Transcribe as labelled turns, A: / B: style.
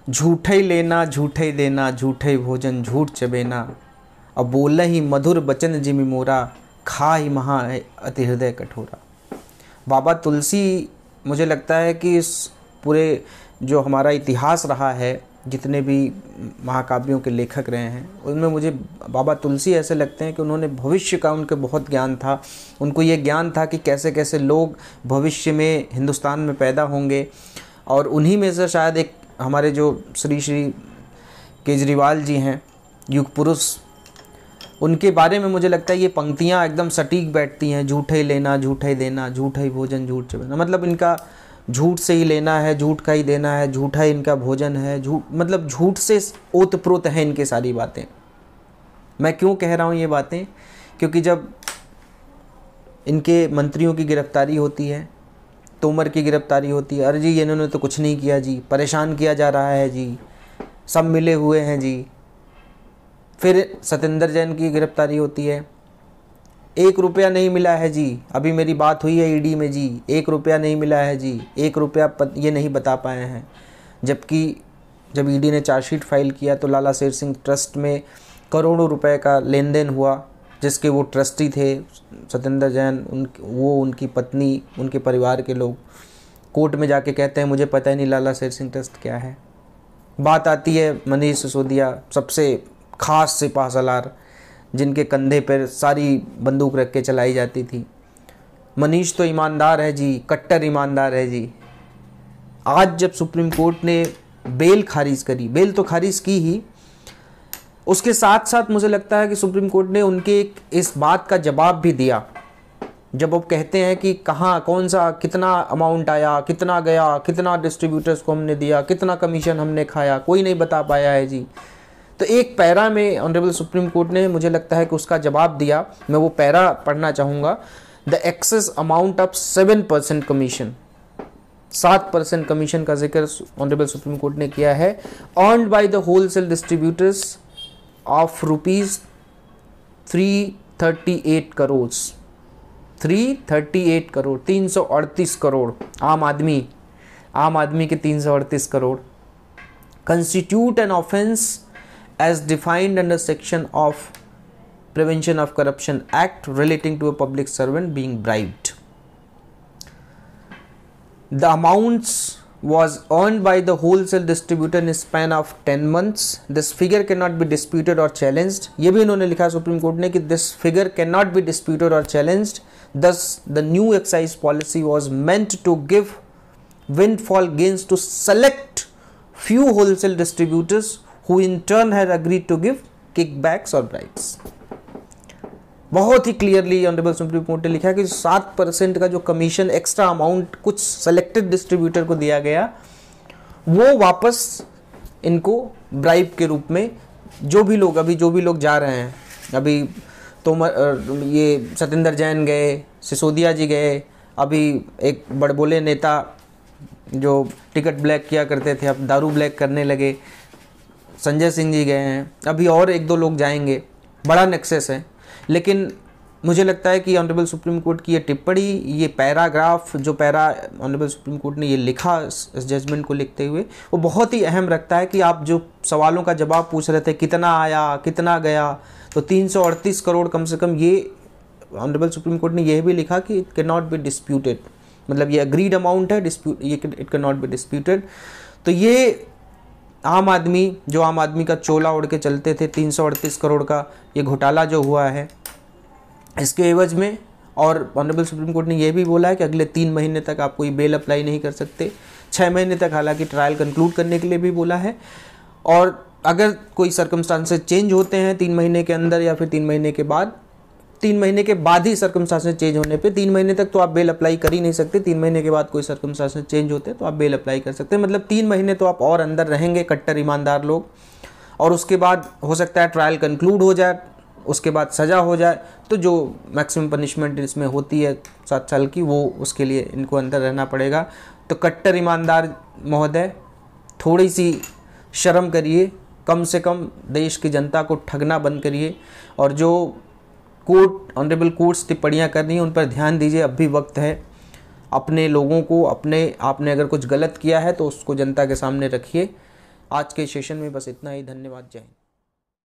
A: झूठे लेना झूठे देना, झूठे भोजन झूठ चबेना, अब बोल ही मधुर बचन जिमि मोरा, खा ही महा अति हृदय कठोरा। बाबा तुलसी, मुझे लगता है कि इस पूरे जो हमारा इतिहास रहा है, जितने भी महाकाव्यों के लेखक रहे हैं, उनमें मुझे बाबा तुलसी ऐसे लगते हैं कि उन्होंने भविष्य का, उनके बहुत ज्ञान था। उनको ये ज्ञान था कि कैसे कैसे लोग भविष्य में हिंदुस्तान में पैदा होंगे। और उन्हीं में से शायद एक हमारे जो श्री केजरीवाल जी हैं, युग पुरुष, उनके बारे में मुझे लगता है ये पंक्तियाँ एकदम सटीक बैठती हैं। झूठे लेना झूठे देना, झूठे भोजन झूठ चबेना, मतलब इनका झूठ से ही लेना है, झूठ का ही देना है, झूठा इनका भोजन है, झूठ मतलब झूठ से ओतप्रोत है इनकी सारी बातें। मैं क्यों कह रहा हूँ ये बातें, क्योंकि जब इनके मंत्रियों की गिरफ्तारी होती है, तोमर की गिरफ्तारी होती है, अरे जी इन्होंने तो कुछ नहीं किया जी, परेशान किया जा रहा है जी, सब मिले हुए हैं जी। फिर सत्येंद्र जैन की गिरफ्तारी होती है, 1 रुपया नहीं मिला है जी, अभी मेरी बात हुई है ईडी में जी, 1 रुपया नहीं मिला है जी, 1 रुपया ये नहीं बता पाए हैं। जबकि जब ईडी ने चार्जशीट फाइल किया तो लाला शेर सिंह ट्रस्ट में करोड़ों रुपए का लेन देन हुआ, जिसके वो ट्रस्टी थे सत्येंद्र जैन, उनकी पत्नी, उनके परिवार के लोग कोर्ट में जाके कहते हैं मुझे पता ही नहीं लाला शेर सिंह ट्रस्ट क्या है। बात आती है मनीष सिसोदिया, सबसे खास सिपा सलार, जिनके कंधे पर सारी बंदूक रख के चलाई जाती थी। मनीष तो ईमानदार है जी, कट्टर ईमानदार है जी। आज जब सुप्रीम कोर्ट ने बेल खारिज करी, बेल तो खारिज की ही, उसके साथ साथ मुझे लगता है कि सुप्रीम कोर्ट ने उनके इस बात का जवाब भी दिया, जब वो कहते हैं कि कहाँ कौन सा कितना अमाउंट आया, कितना गया, कितना डिस्ट्रीब्यूटर्स को हमने दिया, कितना कमीशन हमने खाया, कोई नहीं बता पाया है जी। तो एक पैरा में ऑनरेबल सुप्रीम कोर्ट ने, मुझे लगता है कि उसका जवाब दिया। मैं वो पैरा पढ़ना चाहूँगा। The excess amount of 7% commission, 7% commission का जिक्र ऑनरेबल सुप्रीम कोर्ट ने किया है, earned by the wholesale distributors of rupees 338 crore, 338 crore, 338 crore, आम आदमी के 338 crore, constitute an offence as defined under section of Prevention of Corruption Act relating to a public servant being bribed. The amounts was earned by the wholesale distributor in a span of 10 months. This figure cannot be disputed or challenged. ये भी इन्होंने लिखा supreme court ने कि this figure cannot be disputed or challenged. Thus, the new excise policy was meant to give windfall gains to select few wholesale distributors who in turn had agreed to give kickbacks or bribes. बहुत ही clearly honourable supreme court ने लिखा कि 7% का जो commission extra amount कुछ selected distributor को दिया गया, वो वापस इनको ब्राइब के रूप में जो भी लोग जा रहे हैं, अभी ये सत्येंद्र जैन गए, सिसोदिया जी गए, अभी एक बड़बोले नेता जो टिकट ब्लैक किया करते थे अब दारू ब्लैक करने लगे, संजय सिंह जी गए हैं, अभी और 1-2 लोग जाएंगे। बड़ा नेक्सस है। लेकिन मुझे लगता है कि ऑनरेबल सुप्रीम कोर्ट की ये टिप्पणी, ये पैराग्राफ, जो पैरा ऑनरेबल सुप्रीम कोर्ट ने ये लिखा इस जजमेंट को लिखते हुए, वो बहुत ही अहम रखता है कि आप जो सवालों का जवाब पूछ रहे थे, कितना आया कितना गया, तो 338 करोड़ कम से कम, ये ऑनरेबल सुप्रीम कोर्ट ने यह भी लिखा कि it can not be disputed, मतलब ये अग्रीड अमाउंट है, it can not be disputed. तो ये आम आदमी का चोला ओढ़ के चलते थे, 338 करोड़ का ये घोटाला जो हुआ है, इसके एवज में। और ऑनरेबल सुप्रीम कोर्ट ने यह भी बोला है कि अगले 3 महीने तक आप कोई बेल अप्लाई नहीं कर सकते, 6 महीने तक हालांकि ट्रायल कंक्लूड करने के लिए भी बोला है। और अगर कोई सर्कमस्टांसेस चेंज होते हैं 3 महीने के अंदर या फिर 3 महीने के बाद, 3 महीने के बाद ही सर्कमस्टांसेस चेंज होने पे, 3 महीने तक तो आप बेल अप्लाई कर ही नहीं सकते, 3 महीने के बाद कोई सर्कमस्टांसेस चेंज होते हैं तो आप बेल अप्लाई कर सकते हैं। मतलब 3 महीने तो आप और अंदर रहेंगे कट्टर ईमानदार लोग, और उसके बाद हो सकता है ट्रायल कंक्लूड हो जाए, उसके बाद सज़ा हो जाए, तो जो मैक्सिमम पनिशमेंट इसमें होती है 7 साल की, वो उसके लिए इनको अंदर रहना पड़ेगा। तो कट्टर ईमानदार महोदय, थोड़ी सी शर्म करिए, कम से कम देश की जनता को ठगना बंद करिए, और जो ऑनरेबल कोर्ट्स टिप्पणियाँ कर रही हैं उन पर ध्यान दीजिए। अब भी वक्त है, अपने लोगों को, आपने अगर कुछ गलत किया है तो उसको जनता के सामने रखिए, आज के सेशन में बस इतना ही। धन्यवाद। जय हिंद।